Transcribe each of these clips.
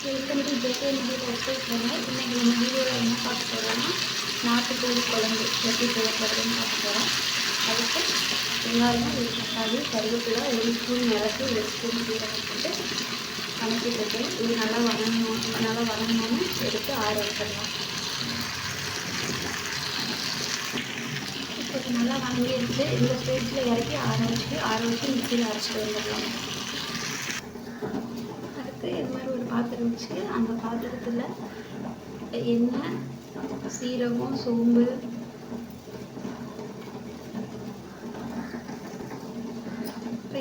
Welcome to JK media ரெசிபிஸ்ங்க. இன்றைக்கி நம்ம வீடியோவில் என்ன பார்க்க போகிறோம்னா நாட்டுக்கோழி குழம்பு எப்படி செய்யப்படுறதுன்னு பார்க்க போகிறோம். அதுக்கு வெங்காயம், ஒரு தக்காளி, கருவேப்பிலை, ஒரு ஸ்பூன் மிளகு, ஒரு ஸ்பூன் சீரகம் போட்டு வதக்கிட்டு இது நல்லா வதங்கணும்னு எடுத்து ஆற வச்சிடலாம். இப்போ நல்லா வதங்கிடுச்சு. இந்த ஸ்டேஜில் இறக்கி ஆற வச்சு மிக்சியில் அரைச்சிட்டு வந்துடலாம். இது மாதிரி ஒரு பாத்திரம் வச்சு அந்த பாத்திரத்தில் எண்ணெய், சீரகம், சோம்பு,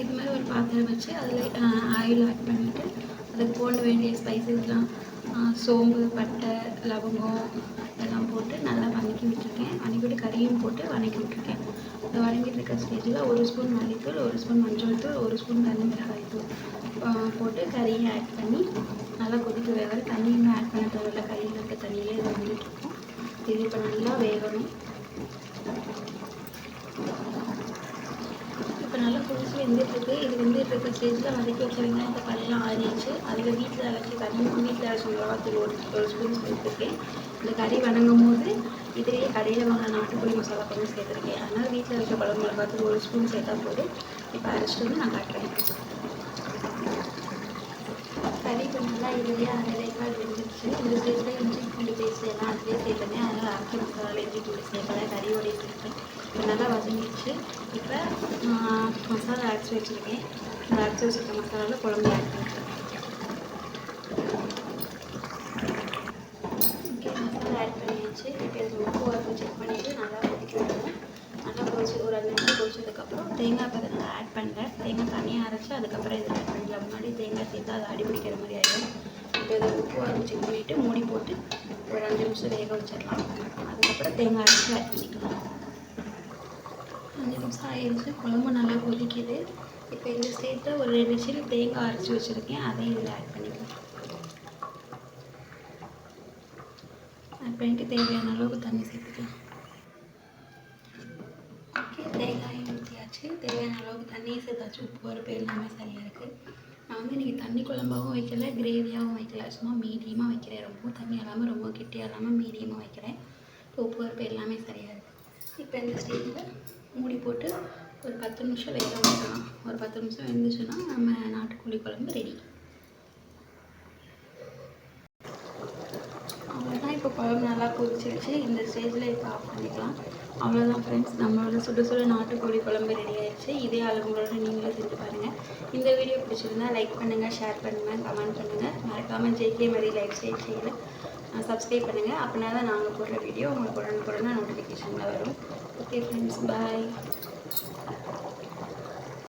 இது மாதிரி ஒரு பாத்திரம் வச்சு அதில் ஆயில் ஆட் பண்ணிவிட்டு அதுக்கு போட வேண்டிய ஸ்பைசஸ்லாம் சோம்பு, பட்டை, லவங்கம் இதெல்லாம் போட்டு நல்லா வதக்கி விட்டுட்டு கறியும் போட்டு வதக்கி விட்டுருக்கேன். இந்த வதங்கிட்டு இருக்க ஸ்டேஜில் ஒரு ஸ்பூன் மல்லித்தூள், ஒரு ஸ்பூன் மஞ்சள் தூள், ஒரு ஸ்பூன் தனி மிளகாய் தூள் போட்டு கறியை ஆட் பண்ணி நல்லா கொதிக்க வேக தண்ணியுமே ஆட் பண்ண தேவையில்ல. கறியில் இருக்க தண்ணியிலே இது வந்துட்டுருக்கும். இது இப்போ நல்லா வேகணும். இப்போ நல்லா கொதிச்சு வெந்துட்டுருக்கு. இது வெந்துட்டுருக்க ஸ்டேஜில் வதக்கி வச்ச வெங்காயத்தை பழையெல்லாம் ஆறிடுச்சு. அதில் வீட்டில் அரைச்சி மிளகாத்தூள் ஒரு ஸ்பூன் சேர்த்துருக்கேன். இந்த கறி வதங்கும் போது இதிலேயே கடையில் வாங்க நாட்டுக்கோழி மசாலா கொஞ்சம் சேர்த்துருக்கேன். அதனால் வீட்டில் இருக்க குழம்பு மிளகாத்தூள் ஒரு ஸ்பூன் சேர்த்தா போதும். இப்போ அரைச்சிட்டு வந்து நான் காட்டுறேன். கறி இப்போ நல்லா இதுலேயே அரைக்கால் வெந்துருச்சு. இந்த ஸ்டேஜில் இஞ்சி பூண்டு பேஸ்ட் எல்லாம் அதிலே சேர்த்துனேன். அதனால் அரைச்ச மசாலாவில் இஞ்சி பூண்டு சேர்க்கலை, கறியோடைய சேர்த்து இப்போ நல்லா வதங்கிடுச்சு. இப்போ மசாலா அரைச்சி வச்சுருக்கேன். இந்த அரைச்சி வச்சுருக்க மசாலாவில் குழம்பு ஆட் பண்ணிக்கிறேன். ஓகே, மசாலா ஆட் பண்ணியாச்சு. இப்போ இது உப்பு வரப்பு செக் பண்ணிவிட்டு நல்லா கொதிக்க விடணும். நல்லா கொதிச்சு ஒரு 5 நிமிஷம் கொதிச்சதுக்கப்புறம் தேங்காய் பதை நான் ஆட் பண்ணுறேன். தேங்காய் தனியாக அரைச்சி அதுக்கப்புறம் இதில் ஆட் பண்ணிக்கலாம். முன்னாடி தேங்காய் சேர்த்து அதை அடிபிடிக்கிற மாதிரி ஆகிடும். இப்போ இதை உப்பு வரப்பு செக் பண்ணிவிட்டு மூடி போட்டு ஒரு 5 நிமிஷம் வேக வச்சிடலாம். அதுக்கப்புறம் தேங்காய் அரைச்சி ஆட் பண்ணிக்கலாம். 5 நிமிஷம் ஆயிடுச்சு. குழம்பு நல்லா கொதிக்குது. இப்போ இந்த ஸ்டேஜில் ஒரு 2 விசில் தேங்காய் அரைச்சி வச்சுருக்கேன். அதையும் இதில் ஆட் பண்ணிக்கலாம். ஆட் பண்ணிவிட்டு தேவையான அளவுக்கு தண்ணி சேர்த்துக்கலாம். ஓகே, தேங்காயும் ஊற்றியாச்சு. தேவையான அளவுக்கு தண்ணியும் சேர்த்தாச்சு. உப்பு வரப்பு எல்லாமே சரியாக இருக்குது. நான் வந்து இன்றைக்கி தண்ணி குழம்பாகவும் வைக்கல, கிரேவியாகவும் வைக்கல. சும்மா மீடியமாக வைக்கிறேன். ரொம்ப தண்ணி இல்லாமல் ரொம்ப கெட்டியாக இல்லாமல் மீடியமாக வைக்கிறேன். உப்பு வரப்பு எல்லாமே சரியாக இருக்குது. இப்போ இந்த ஸ்டேஜில் மூடி போட்டு ஒரு 10 நிமிஷம் வேக வைக்கலாம். ஒரு 10 நிமிஷம் வெந்துச்சுன்னா நம்ம நாட்டுக்கோழி குழம்பு ரெடி. அவ்வளோதான். இப்போ குழம்பு நல்லா கொதிச்சிருச்சு. இந்த ஸ்டேஜில் இப்போ ஆஃப் பண்ணிக்கலாம். அவ்வளோதான் ஃப்ரெண்ட்ஸ், நம்மளோட சுட நாட்டுக்கோழி குழம்பு ரெடி ஆயிடுச்சு. இதே அளவுகளோட நீங்களும் செஞ்சு பாருங்கள். இந்த வீடியோ பிடிச்சிருந்தா லைக் பண்ணுங்கள், ஷேர் பண்ணுங்கள், கமெண்ட் பண்ணுங்கள். மறக்காமல் ஜேகே மாதிரி லைஃப் ஸ்டைல் செய்யலை சப்ஸ்கிரைப் பண்ணுங்கள். அப்படின்னா தான் நாங்கள் போடுற வீடியோ உங்களுக்கு உடனுக்குடனே நோட்டிஃபிகேஷனில் வரும். ஓகே ஃப்ரெண்ட்ஸ், பாய்.